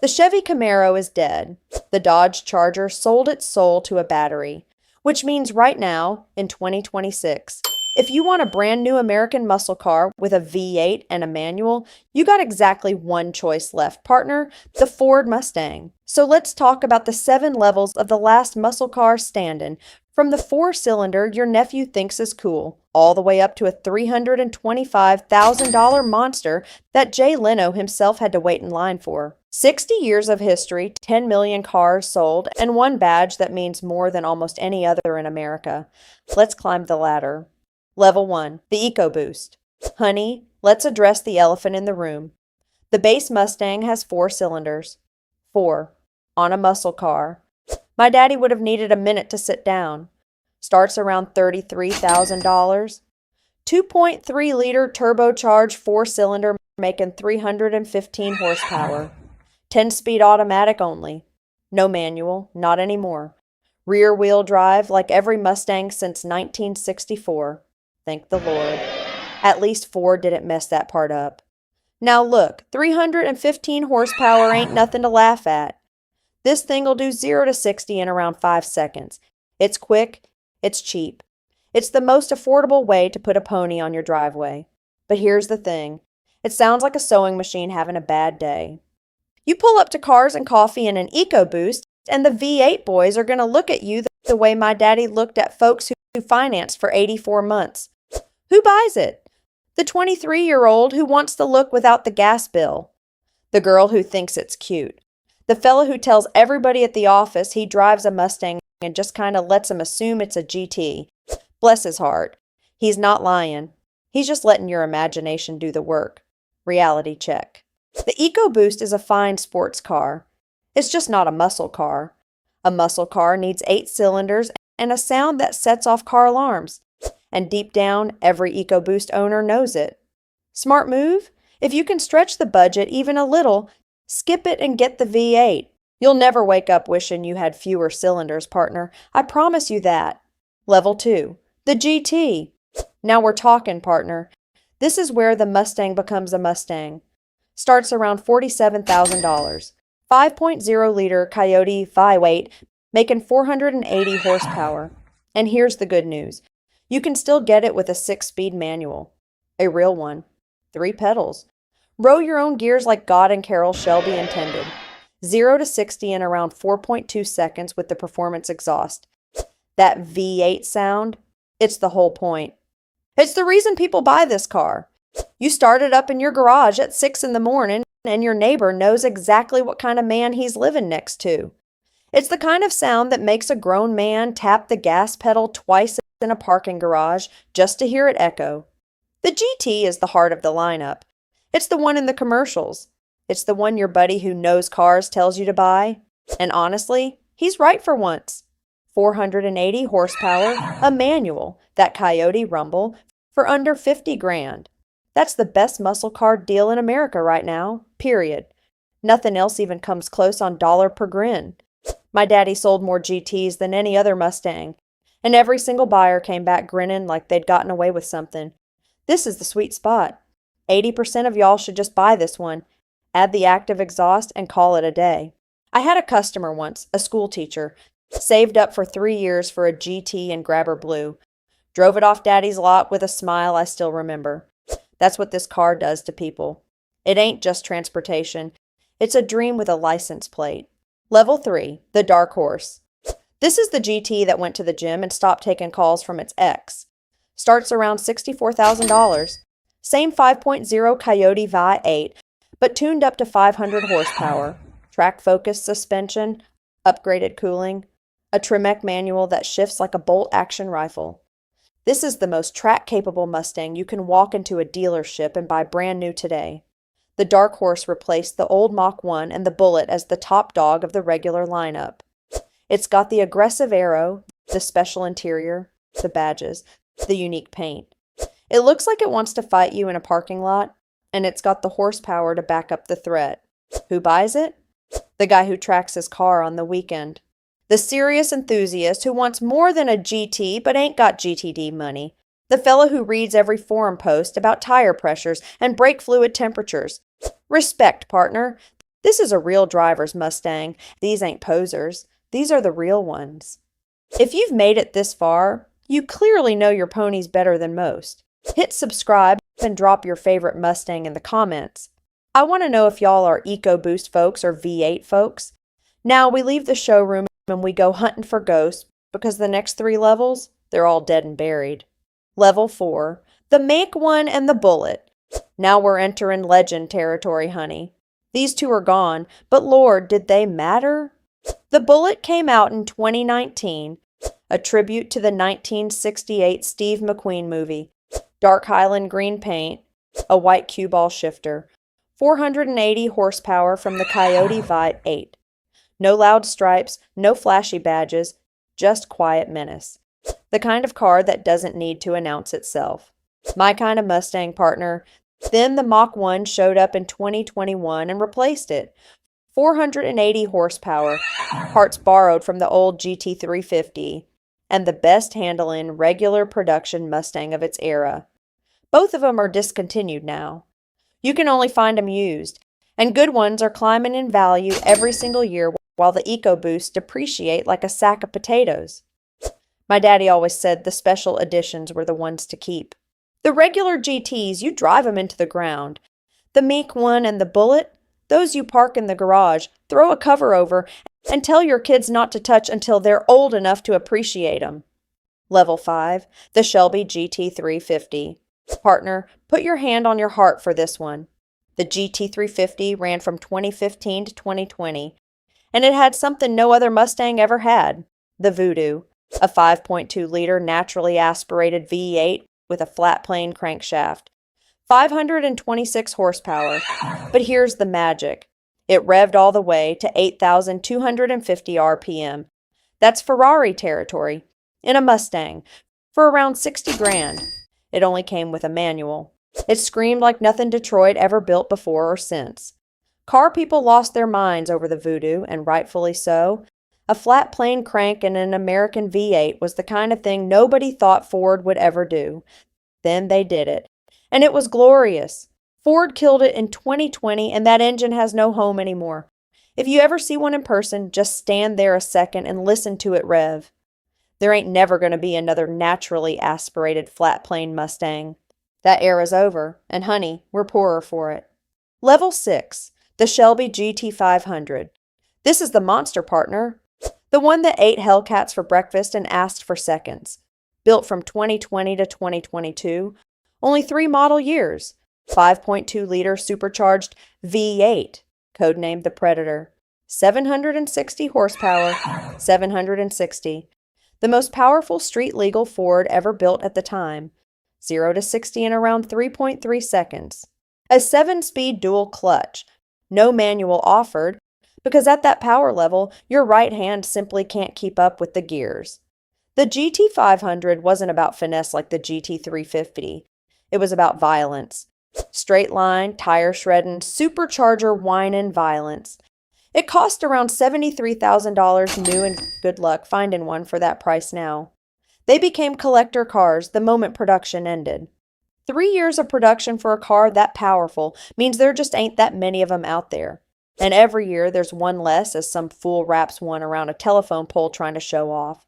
The Chevy Camaro is dead. The Dodge Charger sold its soul to a battery, which means right now, in 2026, if you want a brand new American muscle car with a V8 and a manual, you got exactly one choice left, partner, the Ford Mustang. So let's talk about the 7 levels of the last muscle car standing, from the 4-cylinder your nephew thinks is cool, all the way up to a $325,000 monster that Jay Leno himself had to wait in line for. 60 years of history, 10 million cars sold, and one badge that means more than almost any other in America. Let's climb the ladder. Level 1, the EcoBoost. Honey, let's address the elephant in the room. The base Mustang has 4 cylinders. 4. On a muscle car. My daddy would have needed a minute to sit down. Starts around $33,000. 2.3-liter turbocharged 4-cylinder making 315 horsepower. 10-speed automatic only. No manual, not anymore. Rear-wheel drive like every Mustang since 1964. Thank the Lord. At least Ford didn't mess that part up. Now look, 315 horsepower ain't nothing to laugh at. This thing'll do 0 to 60 in around 5 seconds. It's quick, it's cheap. It's the most affordable way to put a pony on your driveway. But here's the thing. It sounds like a sewing machine having a bad day. You pull up to Cars and Coffee in an EcoBoost, and the V8 boys are going to look at you the way my daddy looked at folks who financed for 84 months. Who buys it? The 23-year-old who wants the look without the gas bill. The girl who thinks it's cute. The fella who tells everybody at the office he drives a Mustang and just kind of lets them assume it's a GT. Bless his heart. He's not lying. He's just letting your imagination do the work. Reality check. The EcoBoost is a fine sports car. It's just not a muscle car. A muscle car needs 8 cylinders and a sound that sets off car alarms. And deep down, every EcoBoost owner knows it. Smart move? If you can stretch the budget even a little, skip it and get the V8. You'll never wake up wishing you had fewer cylinders, partner. I promise you that. Level 2. The GT. Now we're talking, partner. This is where the Mustang becomes a Mustang. Starts around $47,000. 5.0-liter Coyote V8, making 480 horsepower. And here's the good news. You can still get it with a 6-speed manual. A real one. 3 pedals. Row your own gears like God and Carol Shelby intended. 0 to 60 in around 4.2 seconds with the performance exhaust. That V8 sound, it's the whole point. It's the reason people buy this car. You start it up in your garage at 6 in the morning and your neighbor knows exactly what kind of man he's living next to. It's the kind of sound that makes a grown man tap the gas pedal twice in a parking garage just to hear it echo. The GT is the heart of the lineup. It's the one in the commercials. It's the one your buddy who knows cars tells you to buy. And honestly, he's right for once. 480 horsepower, a manual, that Coyote rumble, for under 50 grand. That's the best muscle car deal in America right now, period. Nothing else even comes close on dollar per grin. My daddy sold more GTs than any other Mustang, and every single buyer came back grinning like they'd gotten away with something. This is the sweet spot. 80% of y'all should just buy this one, add the active exhaust, and call it a day. I had a customer once, a school teacher, saved up for 3 years for a GT and Grabber Blue. Drove it off Daddy's lot with a smile I still remember. That's what this car does to people. It ain't just transportation. It's a dream with a license plate. Level 3, the Dark Horse. This is the GT that went to the gym and stopped taking calls from its ex. Starts around $64,000. Same 5.0 Coyote V8, but tuned up to 500 horsepower. Track-focused suspension, upgraded cooling, a Tremec manual that shifts like a bolt-action rifle. This is the most track-capable Mustang you can walk into a dealership and buy brand new today. The Dark Horse replaced the old Mach 1 and the Bullitt as the top dog of the regular lineup. It's got the aggressive aero, the special interior, the badges, the unique paint. It looks like it wants to fight you in a parking lot, and it's got the horsepower to back up the threat. Who buys it? The guy who tracks his car on the weekend. The serious enthusiast who wants more than a GT but ain't got GTD money. The fella who reads every forum post about tire pressures and brake fluid temperatures. Respect, partner. This is a real driver's Mustang. These ain't posers. These are the real ones. If you've made it this far, you clearly know your ponies better than most. Hit subscribe and drop your favorite Mustang in the comments. I want to know if y'all are EcoBoost folks or V8 folks. Now we leave the showroom and we go hunting for ghosts because the next 3 levels, they're all dead and buried. Level 4, the Mach 1 and the Bullitt. Now we're entering legend territory, honey. These 2 are gone, but Lord, did they matter? The Bullitt came out in 2019, a tribute to the 1968 Steve McQueen movie. Dark Highland green paint, a white cue ball shifter, 480 horsepower from the Coyote V8. No loud stripes, no flashy badges, just quiet menace. The kind of car that doesn't need to announce itself. My kind of Mustang, partner. Then the Mach 1 showed up in 2021 and replaced it. 480 horsepower, parts borrowed from the old GT350, and the best handling regular production Mustang of its era. Both of them are discontinued now. You can only find them used, and good ones are climbing in value every single year while the EcoBoosts depreciate like a sack of potatoes. My daddy always said the special editions were the ones to keep. The regular GTs, you drive them into the ground. The Mach 1 and the Bullitt, those you park in the garage, throw a cover over, and tell your kids not to touch until they're old enough to appreciate them. Level 5, the Shelby GT350. Partner, put your hand on your heart for this one. The GT350 ran from 2015 to 2020, and it had something no other Mustang ever had, the Voodoo, a 5.2-liter naturally aspirated V8 with a flat-plane crankshaft. 526 horsepower, but here's the magic. It revved all the way to 8,250 RPM. That's Ferrari territory, in a Mustang, for around 60 grand. It only came with a manual. It screamed like nothing Detroit ever built before or since. Car people lost their minds over the Voodoo, and rightfully so. A flat-plane crank in an American V8 was the kind of thing nobody thought Ford would ever do. Then they did it. And it was glorious. Ford killed it in 2020, and that engine has no home anymore. If you ever see one in person, just stand there a second and listen to it rev. There ain't never going to be another naturally aspirated flat-plane Mustang. That era's over, and honey, we're poorer for it. Level 6, the Shelby GT500. This is the monster, partner. The one that ate Hellcats for breakfast and asked for seconds. Built from 2020 to 2022. Only 3 model years. 5.2-liter supercharged V8, codenamed the Predator. 760 horsepower, 760. The most powerful street-legal Ford ever built at the time. 0 to 60 in around 3.3 seconds. A 7-speed dual clutch. No manual offered, because at that power level, your right hand simply can't keep up with the gears. The GT500 wasn't about finesse like the GT350. It was about violence. Straight line, tire shredding, supercharger whining violence. It cost around $73,000 new, and good luck finding one for that price now. They became collector cars the moment production ended. 3 years of production for a car that powerful means there just ain't that many of them out there. And every year there's one less as some fool wraps one around a telephone pole trying to show off.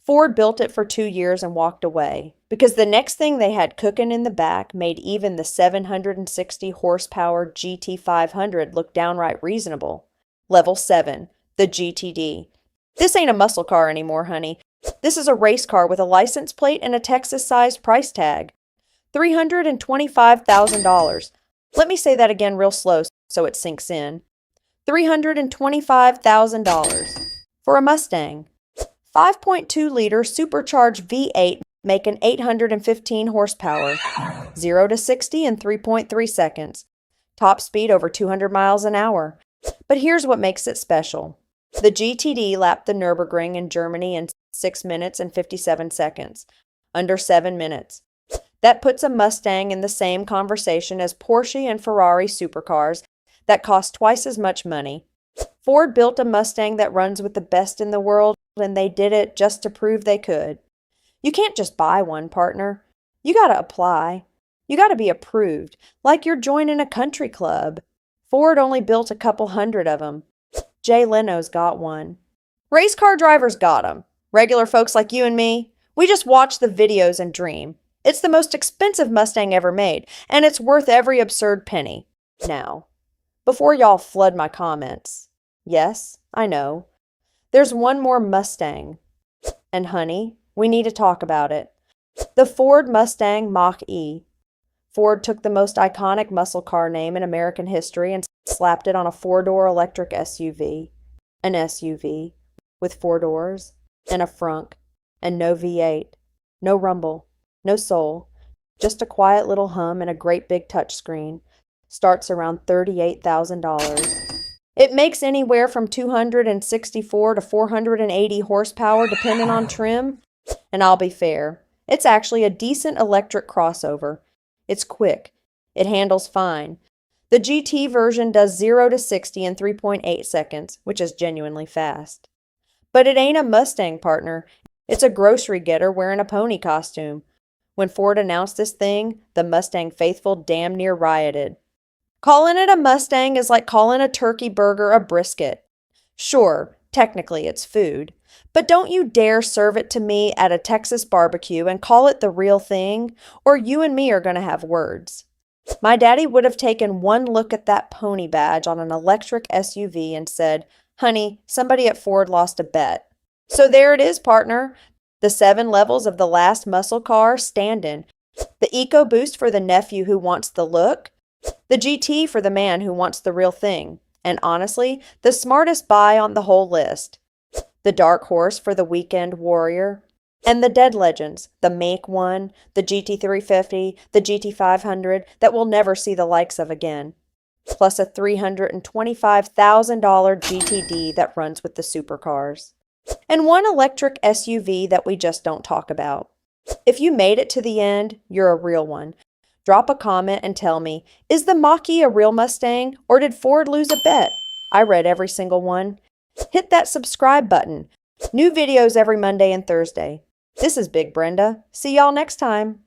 Ford built it for 2 years and walked away, because the next thing they had cooking in the back made even the 760 horsepower GT500 look downright reasonable. Level 7, the GTD. This ain't a muscle car anymore, honey. This is a race car with a license plate and a Texas-sized price tag. $325,000. Let me say that again real slow so it sinks in. $325,000 for a Mustang. 5.2-liter supercharged V8 making 815 horsepower. 0 to 60 in 3.3 seconds. Top speed over 200 miles an hour. But here's what makes it special. The GTD lapped the Nürburgring in Germany in 6 minutes and 57 seconds. Under 7 minutes. That puts a Mustang in the same conversation as Porsche and Ferrari supercars that cost twice as much money. Ford built a Mustang that runs with the best in the world, and they did it just to prove they could. You can't just buy one, partner. You gotta apply. You gotta be approved, like you're joining a country club. Ford only built a couple hundred of them. Jay Leno's got one. Race car drivers got them. Regular folks like you and me, we just watch the videos and dream. It's the most expensive Mustang ever made, and it's worth every absurd penny. Now, before y'all flood my comments, yes, I know, there's one more Mustang. And honey, we need to talk about it. The Ford Mustang Mach E. Ford took the most iconic muscle car name in American history and slapped it on a four-door electric SUV. An SUV with four doors and a frunk and no V8, no rumble, no soul, just a quiet little hum and a great big touchscreen. Starts around $38,000. It makes anywhere from 264 to 480 horsepower depending on trim. And I'll be fair, it's actually a decent electric crossover. It's quick. It handles fine. The GT version does 0 to 60 in 3.8 seconds, which is genuinely fast. But it ain't a Mustang, partner. It's a grocery getter wearing a pony costume. When Ford announced this thing, the Mustang faithful damn near rioted. Calling it a Mustang is like calling a turkey burger a brisket. Sure, technically it's food, but don't you dare serve it to me at a Texas barbecue and call it the real thing, or you and me are going to have words. My daddy would have taken one look at that pony badge on an electric SUV and said, "Honey, somebody at Ford lost a bet." So there it is, partner. The 7 levels of the last muscle car standing. The EcoBoost for the nephew who wants the look. The GT for the man who wants the real thing. And honestly, the smartest buy on the whole list. The dark horse for the weekend warrior. And the dead legends, the Mach 1, the GT350, the GT500 that we'll never see the likes of again. Plus a $325,000 GTD that runs with the supercars. And one electric SUV that we just don't talk about. If you made it to the end, you're a real one. Drop a comment and tell me, is the Mach-E a real Mustang or did Ford lose a bet? I read every single one. Hit that subscribe button. New videos every Monday and Thursday. This is Big Brenda. See y'all next time.